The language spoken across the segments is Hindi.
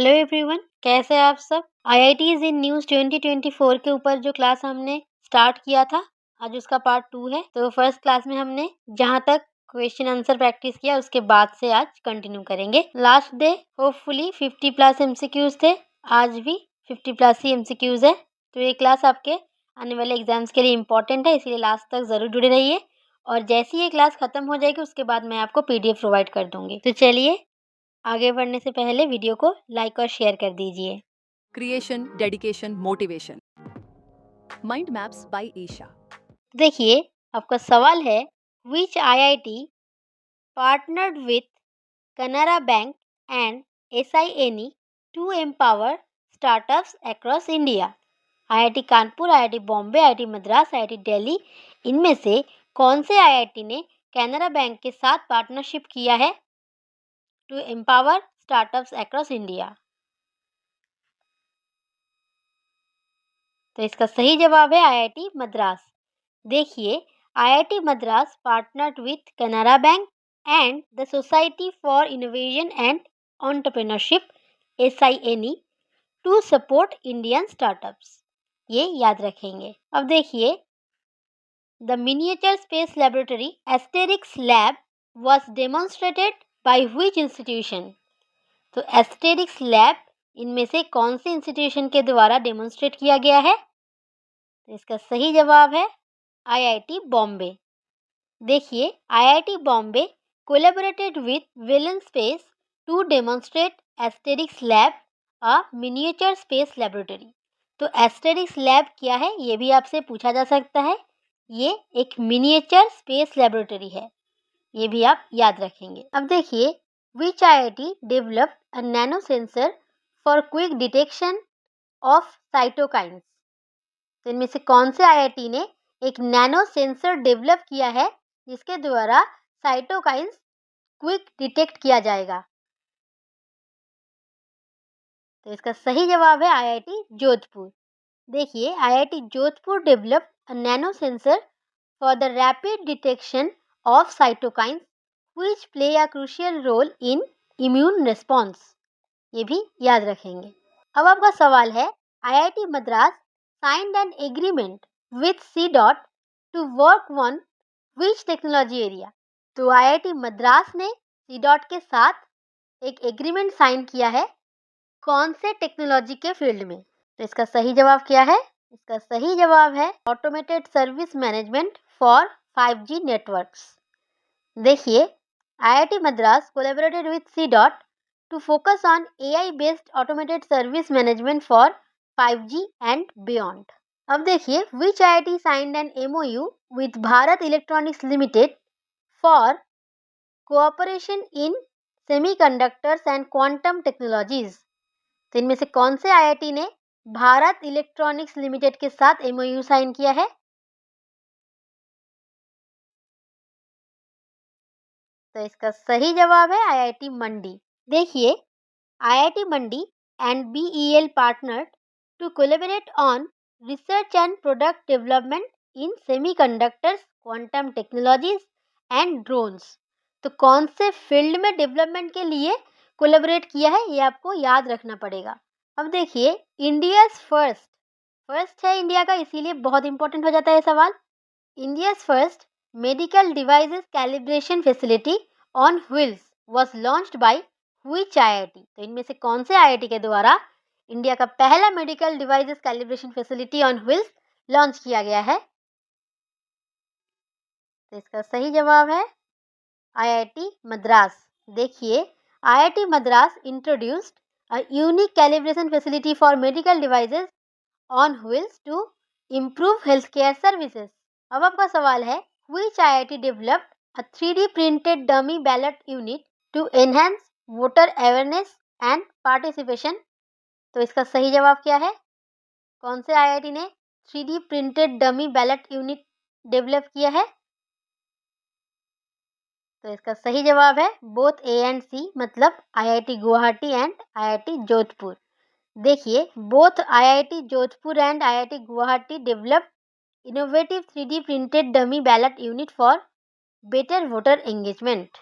हेलो एवरीवन, कैसे हैं आप सब। आईआईटीज इन न्यूज़ 2024 के ऊपर जो क्लास हमने स्टार्ट किया था, आज उसका पार्ट 2 है। तो फर्स्ट क्लास में हमने जहां तक क्वेश्चन आंसर प्रैक्टिस किया उसके बाद से आज कंटिन्यू करेंगे। Last day hopefully 50 plus MCQs थे, आज भी 50 प्लस ही एमसीक्यूज है। तो ये क्लास आपके आने वाले एग्जाम्स के लिए इम्पोर्टेंट है, इसलिए लास्ट तक जरूर जुड़े रहिए। और जैसे ही ये क्लास खत्म हो जाएगी उसके बाद मैं आपको पीडीएफ प्रोवाइड कर दूंगी। तो चलिए, आगे बढ़ने से पहले वीडियो को लाइक और शेयर कर दीजिए। Creation, dedication, motivation. Mind maps by Isha. देखिए, आपका सवाल है, which IIT partnered with Canara bank and SINE to empower startups across India. IIT Kanpur, IIT Bombay, IIT Madras, IIT Delhi, इनमें से कौन से आईआईटी ने कैनरा बैंक के साथ पार्टनरशिप किया है to empower startups across India. तो इसका सही जवाब है आईआईटी मद्रास। देखिए, IIT Madras partnered with Canara bank and the society for innovation and entrepreneurship SINE to support Indian startups. ये याद रखेंगे। अब देखिए, the miniature space laboratory Asterix lab was demonstrated by which institution. तो एस्टेरिक्स लैब इनमें से कौन से इंस्टीट्यूशन के द्वारा डेमोन्स्ट्रेट किया गया है। तो इसका सही जवाब है आईआईटी बॉम्बे। देखिए, IIT Bombay collaborated with Villan space to demonstrate Asterix lab a miniature space laboratory. तो एस्टेरिक्स लैब क्या है, ये भी आपसे पूछा जा सकता है। ये एक मिनिएचर स्पेस लेबोरेटरी है, ये भी आप याद रखेंगे। अब देखिए, विच IIT developed a nano sensor for quick detection of cytokines. तो इनमें से कौन से आईआईटी ने एक नैनो सेंसर डेवलप किया है जिसके द्वारा साइटोकाइंस क्विक डिटेक्ट किया जाएगा। तो इसका सही जवाब है आईआईटी जोधपुर। देखिए, IIT Jodhpur develop a nano sensor for the rapid detection of cytokines which play a crucial role in immune response. ये भी याद रखेंगे। अब आपका सवाल है, IIT Madras signed an agreement with CDOT to work on which technology area। तो आईआईटी मद्रास ने CDOT के साथ एक एग्रीमेंट साइन किया है, कौन से टेक्नोलॉजी के फील्ड में। तो इसका सही जवाब क्या है। इसका सही जवाब है automated service management for 5G networks. देखिए, IIT Madras collaborated with CDOT to focus on AI-based automated service management for 5G and beyond। अब देखिए, which IIT signed an MOU with Bharat Electronics Limited for cooperation in semiconductors and quantum technologies। तो इनमें से कौन से आईआईटी ने भारत इलेक्ट्रॉनिक्स लिमिटेड के साथ MOU साइन किया है। तो इसका सही जवाब है आईआईटी मंडी। देखिए, IIT Mandi and BEL partnered to collaborate on research and product development in semiconductors, quantum technologies and drones। तो कौन से फील्ड में डेवलपमेंट के लिए कोलैबोरेट किया है, ये आपको याद रखना पड़ेगा। अब देखिए, इंडियाज फर्स्ट है इंडिया का, इसीलिए बहुत इंपॉर्टेंट हो जाता है सवाल। India's first medical devices calibration facility on wheels was launched by which IIT. तो इनमें से कौन से आईआईटी के द्वारा इंडिया का पहला medical devices calibration facility on wheels launch किया गया है। तो इसका सही जवाब है आईआईटी मद्रास। देखिए, IIT Madras introduced a unique calibration facility for medical devices on wheels to improve health care services. अब आपका सवाल है, which IIT developed a 3D printed dummy ballot unit to enhance voter awareness and participation. तो इसका सही जवाब क्या है। कौन से आईआईटी ने 3D printed dummy ballot unit develop किया है। तो इसका सही जवाब है बोथ A एंड C, मतलब IIT Guwahati and IIT Jodhpur. देखिए, both IIT Jodhpur and IIT Guwahati develop innovative 3D printed dummy ballot unit for better voter engagement.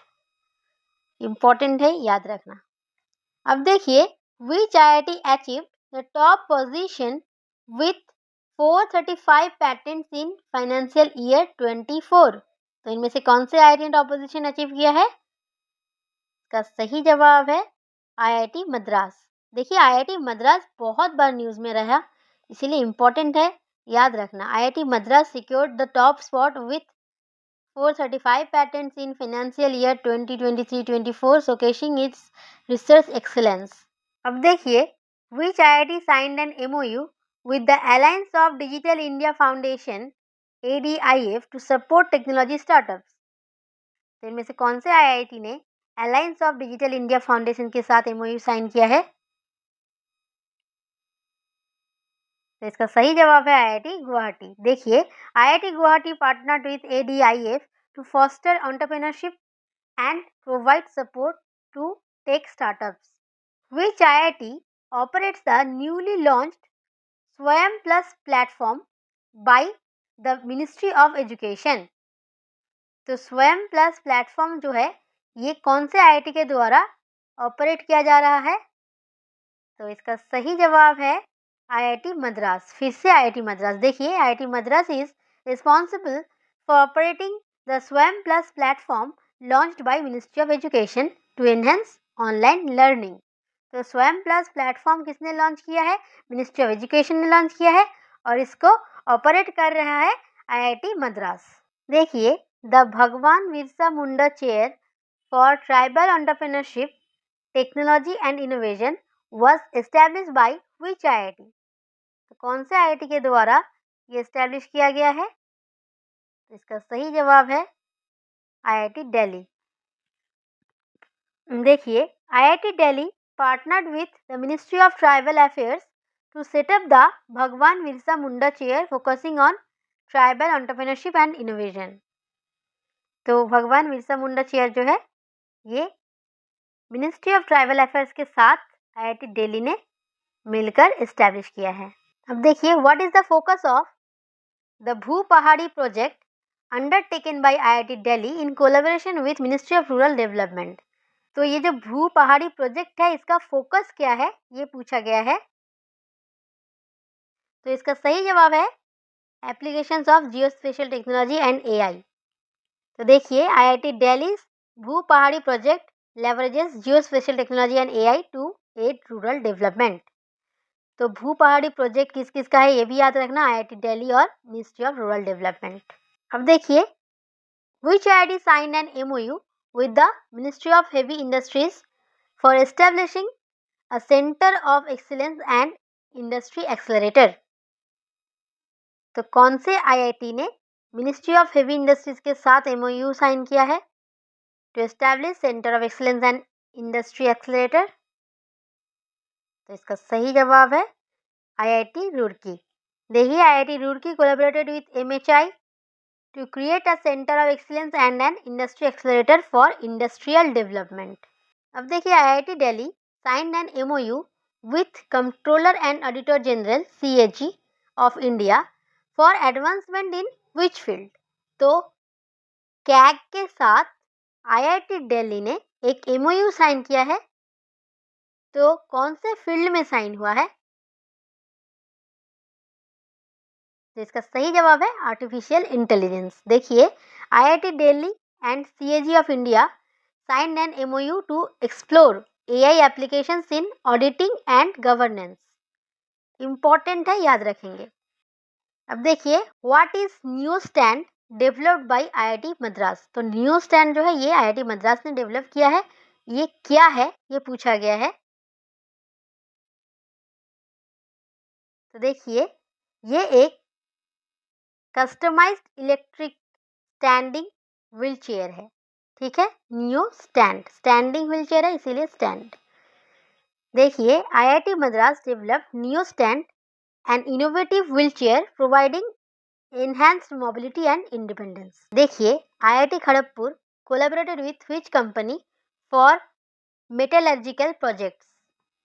Important है, याद रखना। अब देखिए, Which IIT achieved the top position with 435 patents in financial year 24? तो इनमें से कौन से आईआईटी ने टॉप पोजीशन अचीव किया है? इसका सही जवाब है आईआईटी मद्रास। देखिए आईआईटी मद्रास बहुत बार न्यूज में रहा, इसीलिए इम्पोर्टेंट है, याद रखना। IIT Madras secured the top spot with 435 patents in financial year 2023-24, showcasing its research excellence. अब देखिए, which IIT signed an MOU with the Alliance of Digital India Foundation (ADIF) to support technology startups? तो इनमें से कौन से IIT ने Alliance of Digital India Foundation के साथ MOU साइन किया है? तो इसका सही जवाब है आईआईटी गुवाहाटी। देखिए, IIT Guwahati partnered with ADIF to foster entrepreneurship and provide support to tech startups. Which IIT operates the newly launched Swayam Plus platform by the Ministry of Education? तो स्वयं प्लस प्लेटफॉर्म जो है ये कौन से आईआईटी के द्वारा ऑपरेट किया जा रहा है? तो इसका सही जवाब है आईआईटी मद्रास। फिर से आईआईटी मद्रास। देखिए, IIT Madras is responsible for operating the Swayam plus platform launched by ministry of education to enhance online learning. तो स्वयं प्लस प्लेटफॉर्म किसने लॉन्च किया है? मिनिस्ट्री ऑफ एजुकेशन ने लॉन्च किया है और इसको ऑपरेट कर रहा है आईआईटी मद्रास। देखिए, the Bhagwan Birsa Munda chair for tribal entrepreneurship technology and innovation was established by which IIT? तो कौन से आईआईटी के द्वारा ये एस्टैब्लिश किया गया है? इसका सही जवाब है आईआईटी दिल्ली। देखिए, IIT Delhi partnered with the ministry of tribal affairs to set up the Bhagwan Birsa Munda chair focusing on tribal entrepreneurship and innovation. तो भगवान बिरसा मुंडा चेयर जो है ये मिनिस्ट्री ऑफ ट्राइबल अफेयर्स के साथ आईआईटी दिल्ली ने मिलकर एस्टैब्लिश किया है। अब देखिए, what is the focus of the भू Pahadi project undertaken by IIT Delhi in collaboration with ministry of rural development? तो ये जो भू पहाड़ी प्रोजेक्ट है इसका फोकस क्या है ये पूछा गया है। तो इसका सही जवाब है applications of geospatial technology and AI. तो देखिए, IIT Delhi Bhu Pahadi project leverages geospatial technology and AI to aid rural development. तो भू पहाड़ी प्रोजेक्ट किस किस का है ये भी याद रखना, आईआईटी दिल्ली और मिनिस्ट्री ऑफ रूरल डेवलपमेंट। अब देखिए, which IIT signed an MOU with the Ministry of Heavy Industries for establishing a Center of Excellence and Industry Accelerator? तो कौन से आईआईटी ने मिनिस्ट्री ऑफ हेवी इंडस्ट्रीज के साथ MOU साइन किया है to establish centre of excellence and industry accelerator? तो इसका सही जवाब है आईआईटी रुड़की। देखिए, IIT Roorkee collaborated with MHI to create a center of excellence and an industry accelerator for industrial development. अब देखिए, IIT Delhi signed an MOU with Comptroller and Auditor General CAG of India for advancement in which field? तो कैग के साथ आईआईटी दिल्ली ने एक MOU साइन किया है, तो कौन से फील्ड में साइन हुआ है? तो इसका सही जवाब है आर्टिफिशियल इंटेलिजेंस। देखिए, IIT Delhi and CAG of India signed an MoU to explore AI applications in auditing and governance. Important है, याद रखेंगे। अब देखिए, what is new stand developed by IIT Madras? तो न्यू स्टैंड जो है ये आईआईटी मद्रास ने डेवलप किया है। ये क्या है ये पूछा गया है। तो देखिए, ये एक customised electric standing wheelchair है। ठीक है, new stand, standing wheelchair है इसीलिए स्टैंड। देखिए, IIT Madras develop new stand and innovative wheelchair providing enhanced mobility and independence. देखिए, IIT Kharagpur collaborated with which company for metallurgical projects?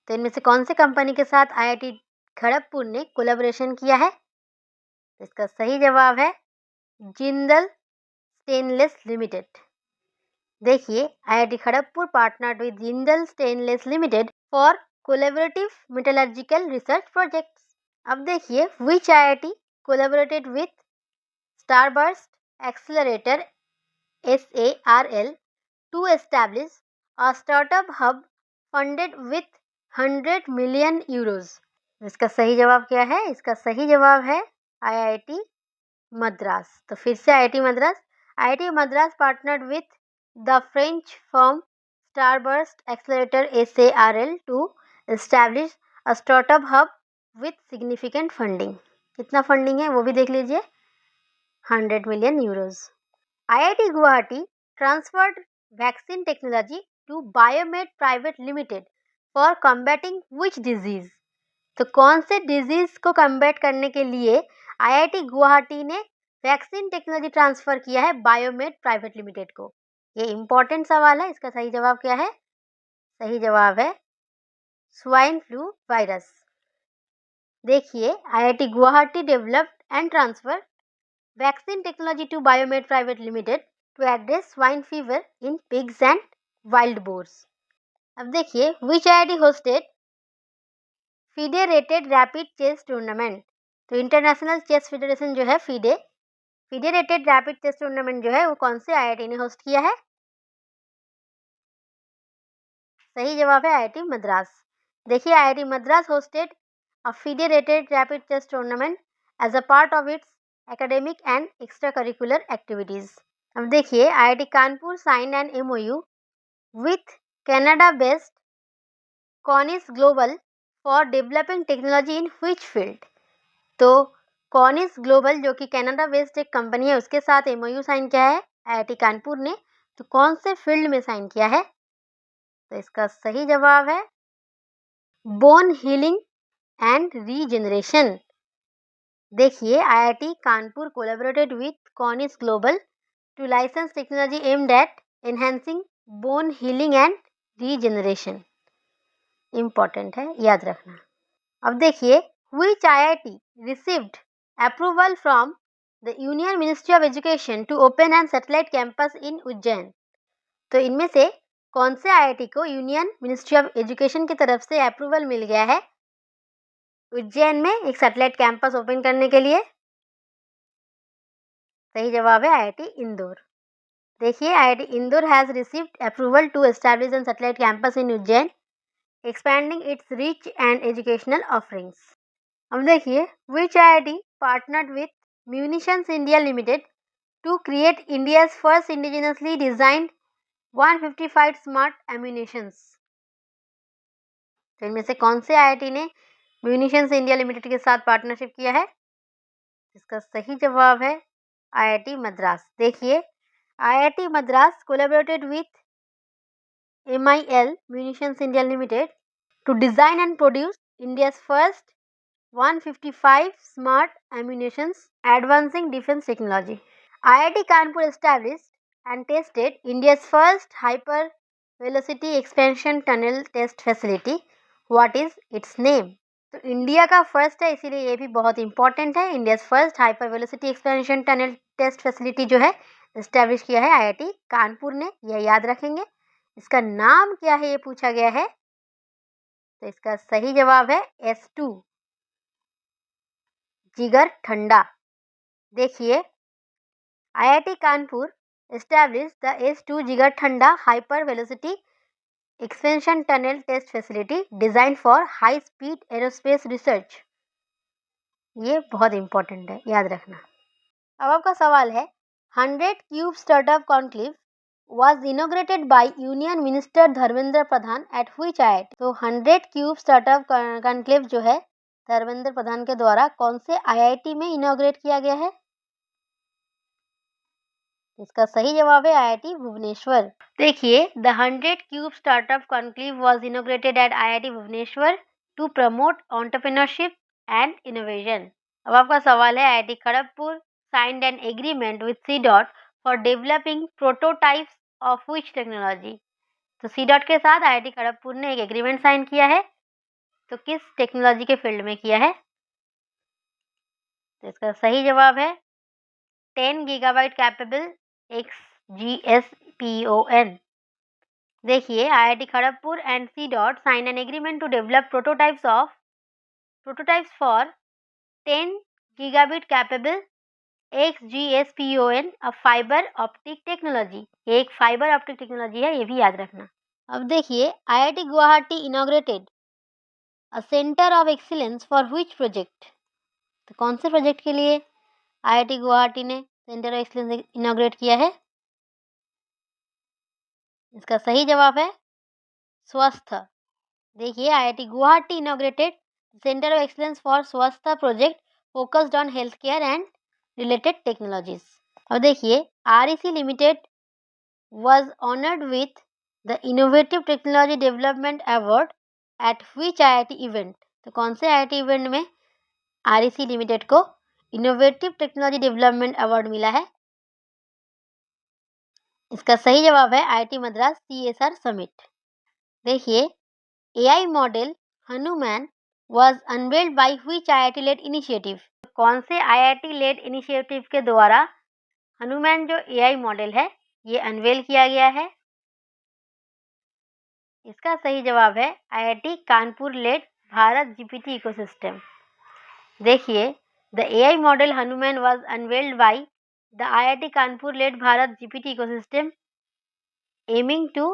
तो इनमें से कौन से कंपनी के साथ आईआईटी खड़गपुर ने कोलैबोरेशन किया है? इसका सही जवाब है जिंदल स्टेनलेस लिमिटेड। देखिए, IIT Kharagpur partnered with Jindal stainless limited for collaborative metallurgical research projects. अब देखिए, which IIT collaborated with starburst accelerator SARL to establish a startup hub funded with 100 million euros। इसका सही जवाब क्या है? इसका सही जवाब है IIT मद्रास। तो फिर से IIT Madras. IIT Madras partnered with the French firm starburst accelerator SARL to establish a startup hub with significant funding। कितना फंडिंग है वो भी देख लीजिए, 100 million euros। IIT Guwahati transferred vaccine technology to Biomed Private Limited for combating which disease। तो कौन से डिजीज को कम्बैट करने के लिए IIT गुवाहाटी ने वैक्सीन टेक्नोलॉजी ट्रांसफर किया है बायोमेड प्राइवेट लिमिटेड को? ये इंपॉर्टेंट सवाल है। इसका सही जवाब क्या है? सही जवाब है स्वाइन फ्लू वायरस। देखिए, IIT Guwahati developed and transfer vaccine technology to Biomed private limited to address swine fever in pigs and wild boars. अब देखिए, which IIT hosted FIDE rated rapid chess tournament. तो इंटरनेशनल चेस फेडरेशन जो है FIDE rated rapid chess tournament जो है वो कौन से IIT ने होस्ट किया है? सही जवाब है IIT मद्रास। देखिए, IIT Madras hosted a FIDE rated rapid chess tournament as a part of its academic and extra curricular activities. अब देखिए, IIT Kanpur sign an MOU with Canada based Connis global for developing technology in which field. तो कॉनिस ग्लोबल जो कि कनाडा बेस्ड एक कंपनी है उसके साथ MOU साइन किया है IIT कानपुर ने। तो कौन से फील्ड में साइन किया है? तो इसका सही जवाब है बोन हीलिंग एंड रीजनरेशन। देखिए, IIT Kanpur collaborated with Connis global to license technology aimed at enhancing bone healing and regeneration. Important है, याद रखना। अब देखिए, which IIT received approval from the Union Ministry of Education to open an satellite campus in Ujjain. तो इनमें से कौन से IIT को यूनियन मिनिस्ट्री ऑफ एजुकेशन की तरफ से अप्रूवल मिल गया है उज्जैन में एक सैटेलाइट कैंपस ओपन करने के लिए? सही जवाब है IIT इंदौर। देखिए, IIT Indore has received approval to establish an satellite campus in Ujjain expanding its reach and educational offerings. अब देखिए, which IIT partnered with munitions India limited to create India's first indigenously designed 155 smart ammunitions. तो इनमें से कौन से IIT ने म्यूनिशंस इंडिया लिमिटेड के साथ पार्टनरशिप किया है? इसका सही जवाब है IIT मद्रास। देखिए, IIT Madras collaborated with MIL munitions India limited to design and produce India's first 155 smart ammunitions advancing defense technology. IIT Kanpur established and tested India's first hyper velocity expansion tunnel test facility. What is its name? तो इंडिया का फर्स्ट है, इसीलिए ये भी बहुत इंपॉर्टेंट है। India first hyper velocity expansion tunnel test facility जो है एस्टेब्लिश किया है IIT कानपुर ने, यह याद रखेंगे। इसका नाम क्या है ये पूछा गया है, तो इसका सही जवाब है S2 जिगर ठंडा। देखिए, IIT Kanpur establish the S2 Jigarthanda hyper velocity expansion tunnel test facility design for high speed aerospace research. ये बहुत इंपॉर्टेंट है, याद रखना। अब आपका सवाल है, 100 cube startup conclave was inaugurated by Union Minister Dharmendra Pradhan at which IIT। तो 100 क्यूब स्टार्टअप कॉन्क्लेव जो है धर्मेंद्र प्रधान के द्वारा कौन से IIT में इनॉग्रेट किया गया है? इसका सही जवाब है IIT भुवनेश्वर। देखिए, the 100 cube startup conclave was inaugurated at IIT Bhubaneswar to promote entrepreneurship and innovation। अब आपका सवाल है, IIT Kharagpur signed an agreement with CDOT for developing prototypes of which technology। तो CDOT के साथ IIT खड़गपुर ने एक एग्रीमेंट साइन किया है, तो किस टेक्नोलॉजी के फील्ड में किया है? तो इसका सही जवाब है 10 गीगाबाइट कैपेबल XGS PON। देखिए, IIT Kharagpur and C DOT sign an agreement to develop prototypes for 10 gigabit capable XGS-PON a fibre optic technology. ये एक फाइबर ऑप्टिक टेक्नोलॉजी है, ये भी याद रखना। अब देखिए, IIT Guwahati inaugurated a centre of excellence for which project. तो कौन से प्रोजेक्ट के लिए IIT गुवाहाटी ने सेंटर ऑफ एक्सीलेंस इनॉग्रेट किया है? इसका सही जवाब है स्वस्थ। देखिए, IIT Guwahati inaugurated centre of excellence for Swasth project focused on health care and related technologies. अब देखिए, REC limited was honored with the Innovative Technology Development Award at which IIT event। तो कौन से IIT इवेंट में REC लिमिटेड को इनोवेटिव टेक्नोलॉजी डेवलपमेंट अवार्ड मिला है? इसका सही जवाब है IIT मद्रास CSR समिट। देखिए, AI model Hanuman was unveiled by which IIT led initiative। तो कौन से IIT led इनिशिएटिव के द्वारा हनुमान जो AI मॉडल है ये अनवेल किया गया है? इसका सही जवाब है IIT Kanpur led Bharat GPT ecosystem. देखिए, the AI model Hanuman was unveiled by the IIT Kanpur led Bharat GPT ecosystem aiming to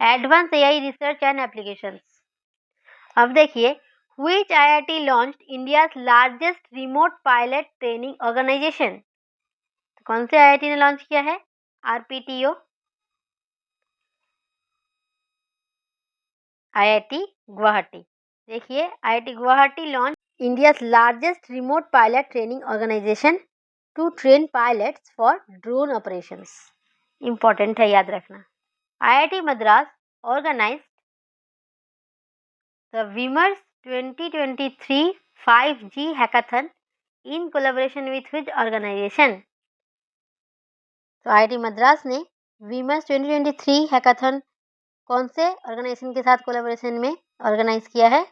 advance AI research and applications. अब देखिए, which IIT launched India's largest remote pilot training organisation. कौन से IIT ने लॉन्च किया है? RPTO, IIT Guwahati. देखिए, IIT Guwahati launch India's largest remote pilot training organization to train pilots for drone operations। Important है, याद रखना। IIT Madras organized the Wimmers 2023 5G hackathon in collaboration with which organization। तो IIT मद्रास ने Wimmers 2023 hackathon कौन से ऑर्गेनाइजेशन के साथ कोलैबोरेशन में ऑर्गेनाइज किया है?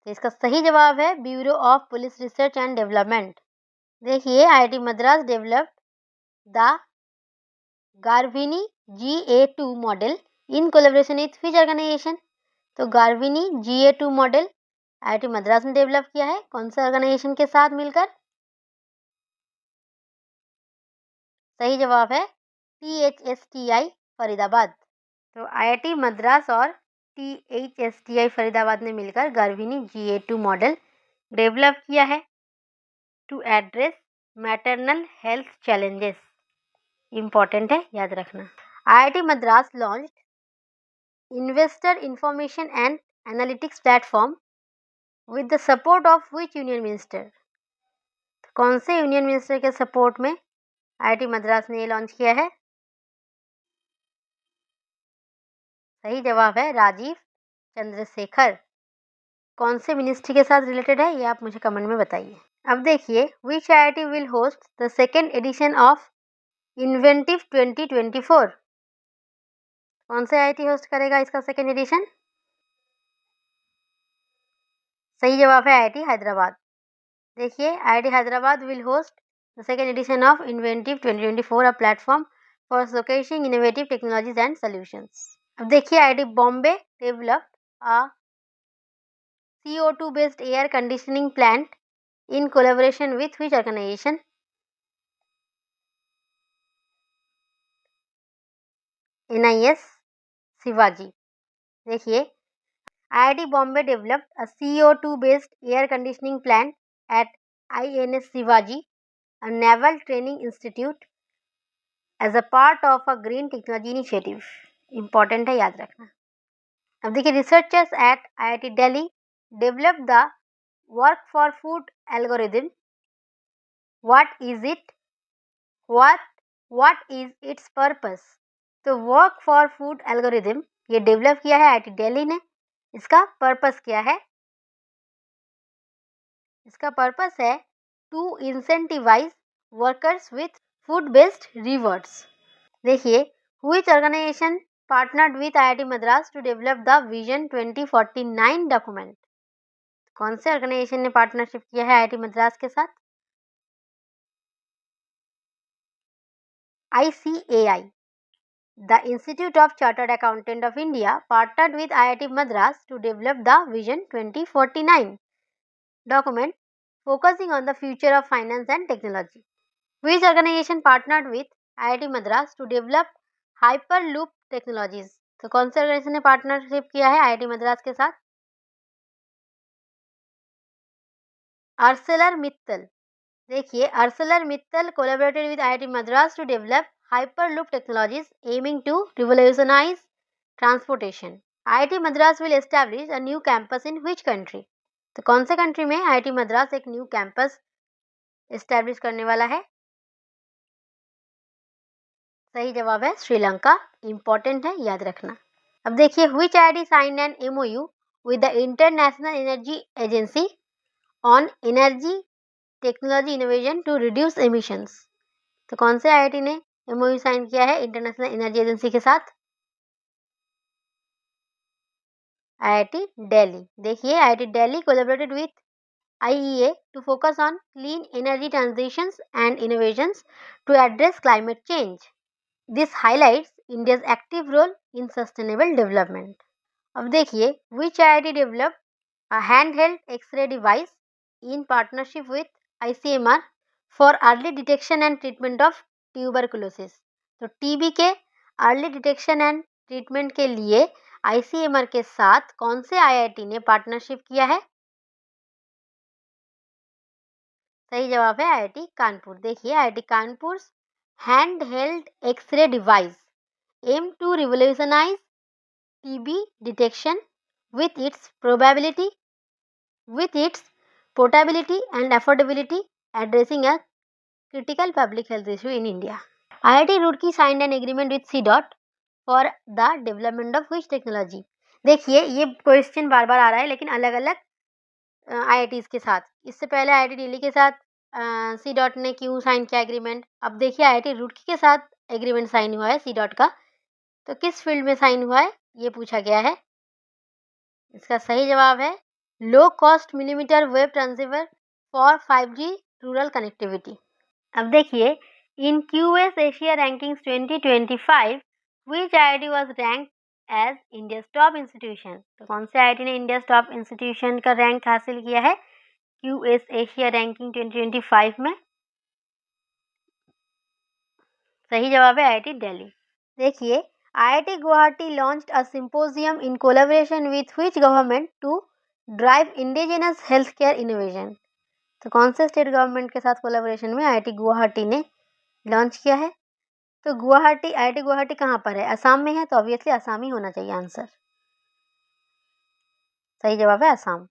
तो इसका सही जवाब है bureau of police research and development. देखिए, IIT Madras developed the Garvini GA2 model in collaboration with which organisation. तो Garvini GA2 model IIT Madras ने डेवलप किया है, कौन से ऑर्गेनाइजेशन के साथ मिलकर? सही जवाब है THSTI फरीदाबाद। तो IIT मद्रास और THSTI फरीदाबाद ने मिलकर गार्विनी GA2 मॉडल डेवलप किया है to address maternal health challenges. Important है, याद रखना। IIT Madras launched investor information and analytics platform with the support of which union minister. कौन से यूनियन मिनिस्टर के सपोर्ट में IIT मद्रास ने ये लॉन्च किया है? सही जवाब है राजीव चंद्रशेखर। कौन से मिनिस्ट्री के साथ रिलेटेड है ये आप मुझे कमेंट में बताइए। अब देखिए, which IIT will host the second edition of inventive 2024। कौन से IIT होस्ट करेगा इसका सेकेंड एडिशन? सही जवाब है IIT हैदराबाद। देखिए, IIT Hyderabad will host the second edition of inventive 2024 a platform for showcasing innovative technologies and solutions. अब देखिए, IIT Bombay developed a CO2 based air conditioning plant in collaboration with which organization? NIS Shivaji. देखिए, IIT Bombay developed a CO2 based air conditioning plant at INS Shivaji, a naval training institute, as a part of a green technology initiative। Important है, याद रखना। अब देखिए, researchers at IIT Delhi developed the work for food algorithm। What is it? What is its purpose? तो वर्क फॉर फूड एल्गोरिदम ये डेवलप किया है IIT दिल्ली ने। इसका पर्पस क्या है? इसका पर्पस है to incentivise workers with food based rewards. देखिए, which organisation partnered with IIT Madras to develop the vision 2049 document. कौन से ऑर्गेनाइजेशन ने पार्टनरशिप किया है IIT मद्रास के साथ? ICAI. The Institute of Chartered Accountant of India partnered with IIT Madras to develop the Vision 2049 document focusing on the future of finance and technology. Which organization partnered with IIT Madras to develop Hyperloop technologies? तो कौन से ऑर्गेनाइजेशन ने पार्टनरशिप किया है IIT मद्रास के साथ? ArcelorMittal. देखिए, ArcelorMittal collaborated with IIT Madras to develop Hyperloop technologies aiming to revolutionize transportation. IIT Madras will establish a new campus in which country? तो कौन से कंट्री में IIT मद्रास एक न्यू कैंपस एस्टैब्लिश करने वाला है? सही जवाब है श्रीलंका। इंपॉर्टेंट है, याद रखना। अब देखिए, which IIT signed an MOU with the International Energy Agency on energy technology innovation to reduce emissions. तो कौन से IIT ने MOU साइन किया है इंटरनेशनल एनर्जी एजेंसी के साथ? IIT दिल्ली। देखिए, IIT Delhi collaborated with IEA to focus on clean energy transitions and innovations to address climate change. This highlights India's active role in sustainable development. अब देखिए, which IIT developed a handheld X-ray device in partnership with ICMR for early detection and treatment of tuberculosis. तो TB के early detection and treatment के लिए ICMR के साथ कौन से IIT ने पार्टनरशिप किया है? सही जवाब है IIT कानपुर। देखिए, IIT Kanpur handheld X-ray device aim to revolutionize TB detection with its portability and affordability, addressing a critical public health issue in India. IIT Roorkee signed an agreement with CDOT for the development of which technology? देखिए, ये क्वेश्चन बार बार आ रहा है लेकिन अलग अलग IITs के साथ। इससे पहले IIT दिल्ली के साथ CDOT ने क्यों साइन किया एग्रीमेंट? अब देखिए, IIT रुड़की के साथ एग्रीमेंट साइन हुआ है CDOT का, तो किस फील्ड में साइन हुआ है ये पूछा गया है। इसका सही जवाब है low cost millimetre wave transceiver for 5G rural connectivity. अब देखिए, इन QS Asia rankings 2025 which IIT was ranked as India's top institution? तो कौन से IIT ने इंडिया टॉप इंस्टीट्यूशन का रैंक हासिल किया है QS एशिया रैंकिंग 2025 में? सही जवाब है IIT दिल्ली। देखिए, IIT Guwahati launched a symposium in collaboration with which government to drive indigenous health care innovation? तो कौन से स्टेट गवर्नमेंट के साथ कोलैबोरेशन में IIT गुवाहाटी ने लॉन्च किया है? तो IIT गुवाहाटी कहाँ पर है? असम में है, तो ऑब्वियसली असम ही होना चाहिए आंसर। सही जवाब है असम।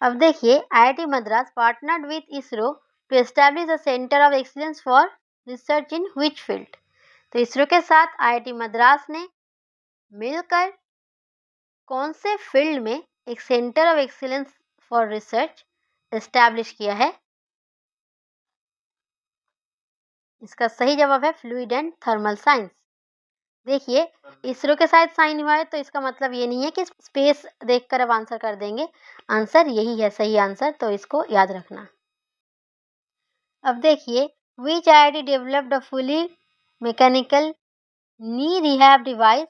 अब देखिए, IIT Madras partnered with ISRO to establish a centre of excellence for research in which field? तो इसरो के साथ IIT मद्रास ने मिलकर कौन से फील्ड में एक centre of excellence for research establish किया है? इसका सही जवाब है फ्लूइड एंड थर्मल साइंस। देखिए, इसरो के साथ साइन हुआ है तो इसका मतलब ये नहीं है कि स्पेस देखकर अब आंसर कर देंगे। आंसर यही है सही आंसर, तो इसको याद रखना। अब देखिए, which IIT developed a fully mechanical knee rehab device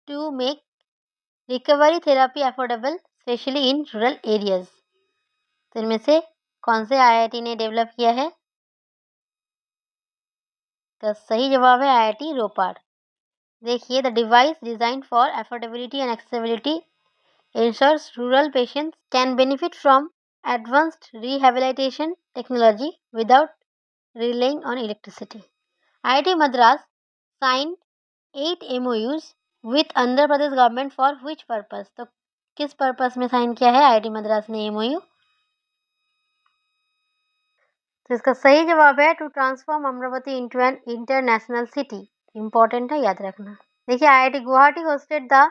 to make recovery therapy affordable, especially in rural areas? तो इनमें से कौन से IIT ने डेवलप किया है? तो सही जवाब है IIT रोपाड़। देखिए, the device design for affordability and accessibility ensures rural patients can benefit from advanced rehabilitation technology without relying on electricity. IIT Madras signed 8 MOUs with Andhra Pradesh government for which purpose? तो किस पर्पस में साइन किया है IIT मद्रास ने MOU? तो इसका सही जवाब है to transform Amaravati into an international city. Important है, याद रखना। देखिए, IIT Guwahati hosted the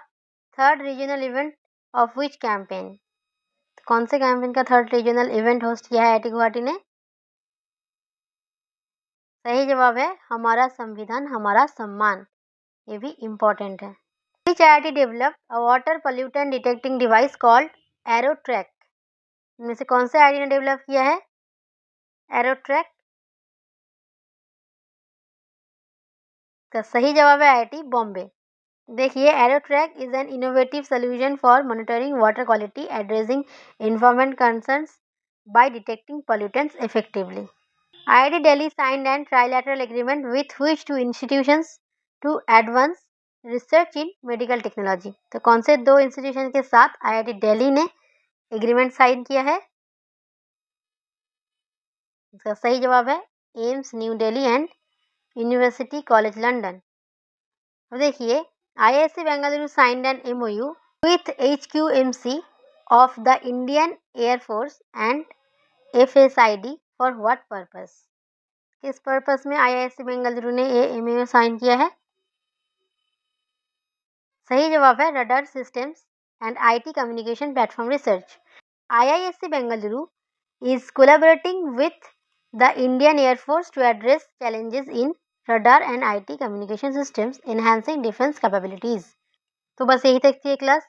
third regional event of which campaign? कौन से कैंपेन का थर्ड रीजनल इवेंट होस्ट किया है IIT गुवाहाटी ने? सही जवाब है हमारा संविधान हमारा सम्मान। ये भी इम्पोर्टेंट है। Which IIT developed a water pollutant detecting device called AeroTrack? इनमें से कौन से IIT ने डेवलप किया है AeroTrack? इसका सही जवाब है IIT बॉम्बे। देखिए, Aerotrack is an innovative solution for monitoring water quality, addressing environment concerns by detecting pollutants effectively. IIT Delhi signed an trilateral agreement with which two institutions to advance research in medical technology। तो कौन से दो इंस्टीट्यूशन के साथ IIT दिल्ली ने एग्रीमेंट साइन किया है? इसका सही जवाब है AIIMS new Delhi and university college London. अब देखिए, IISc Bengaluru signed an MOU with HQMC of the Indian Air Force and FSID for what purpose? किस पर्पस में IISc बेंगलुरु ने ये MOU साइन किया है? सही जवाब है radar systems and IT communication platform research. IISc Bengaluru is collaborating with the Indian Air Force to address challenges in radar and IT communication systems, enhancing defense capabilities। तो बस यही तक थी ये क्लास,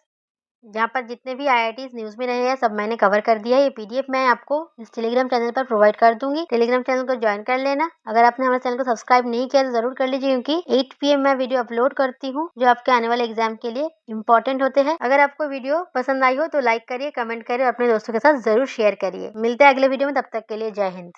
जहाँ पर जितने भी IITs न्यूज़ में रहे हैं सब मैंने कवर कर दिया है। ये PDF मैं आपको इस टेलीग्राम चैनल पर प्रोवाइड कर दूंगी, टेलीग्राम चैनल को ज्वाइन कर लेना। अगर आपने हमारे चैनल को सब्सक्राइब नहीं किया तो जरूर कर लीजिए, क्योंकि 8 PM मैं वीडियो अपलोड करती हूँ जो आपके आने वाले एग्जाम के लिए इंपॉर्टेंट होते हैं। अगर आपको वीडियो पसंद आई हो तो लाइक करिए, कमेंट करिए और अपने दोस्तों के साथ जरूर शेयर करिए। मिलते हैं अगले वीडियो में, तब तक के लिए जय हिंद।